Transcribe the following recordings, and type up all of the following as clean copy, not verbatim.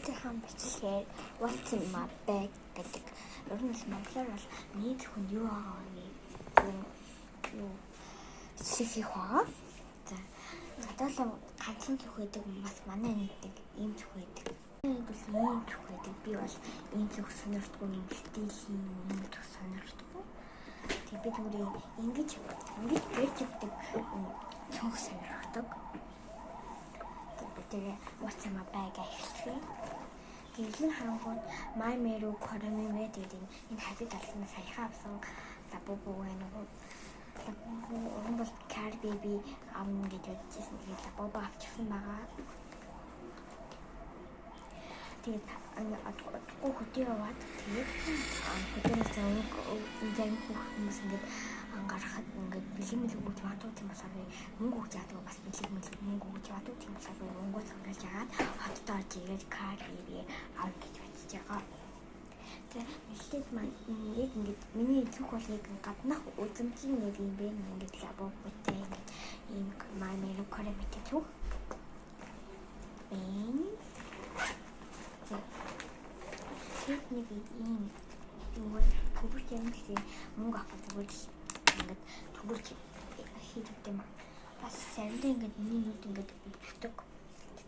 Өөрийнхөө бичлэгээр what's in my bag гэдэг. Ер нь монголоор бол нийт хүн юу байгаа юу сихих байгаа. За гадаалаа ганцхан зөх байдаг бас манай нэгдэг ийм зөх байдаг. Энэ бол ийм зөх байдаг. Би бол ийм зөх сонирхдаггүй, ийм стилийн ийм зөх сонирхдаггүй. Тэг би түрүү ингэж байж өгдөг цонх сонирхдаг. Тэгээ what's in my bag ахилсан. Тэгэлэн харангуут My Meru Korami гэдэг энэ хажууд талын саяхан авсан лабубу байна уу? Лабубу бол Car Baby гэж бодчихсон. Тэгээд лабубу авчихсан байгаа. Тэгээд атгуу хөдөө яваад тэгээд хөдөөнөөс энэ хүмүүс ингээд ангарахад ингээд бэлэг өгч ядуу тийм болохоор мөнгө өгч ядуу бас бэлэг мөнгө өгч ядуу тийм болохоор мөнгө цангалж яагаад хотдоо орж ирээд Car Baby авах гэж бодож байгаа. Тэгээд маань яг ингээд миний зүг бол яг гаднах үзэмжийн нэг юм бэ ингээд лабубутэй ийм My Meru Korami зүг. Нэг ийм төгөлж юм гэсэн мөнгө авах төгөлж ингээд төгөлж хийдэг юм аа. Бас сард ингээд миний нүд ингээд өвддөг.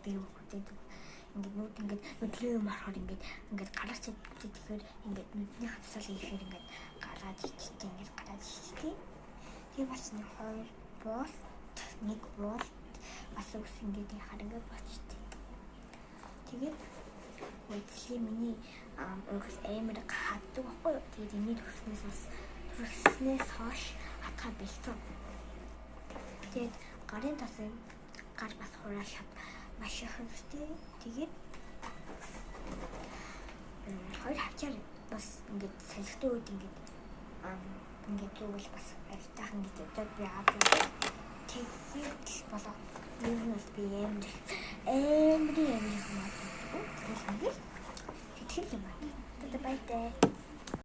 Би үгтэй ингээд нүд ингээд нүдлээ юм харахаар ингээд гараач тэгэхээр ингээд нүдний хавсал ихээр ингээд гараад ичтэй ингээд гараад ичтэй. Тэгээ бас нэг хоёр бол нэг бол бас ус ингээд харангуй бочтой. Тэгээд үгүй миний өнгөс амар хатдаг байхгүй юу? Тэгээд энэ төрснээс хойш хатгаа бэлтэн. Тэгээд гарын тасыг гар бас хураа шат маш их хөстэй. Тэгээд хоёр хавчаар бас ингээд салхитай үед ингээд зүгэл бас айтайхан гэж одоо би аваад тэгээд болоо. Юу нь бол би амар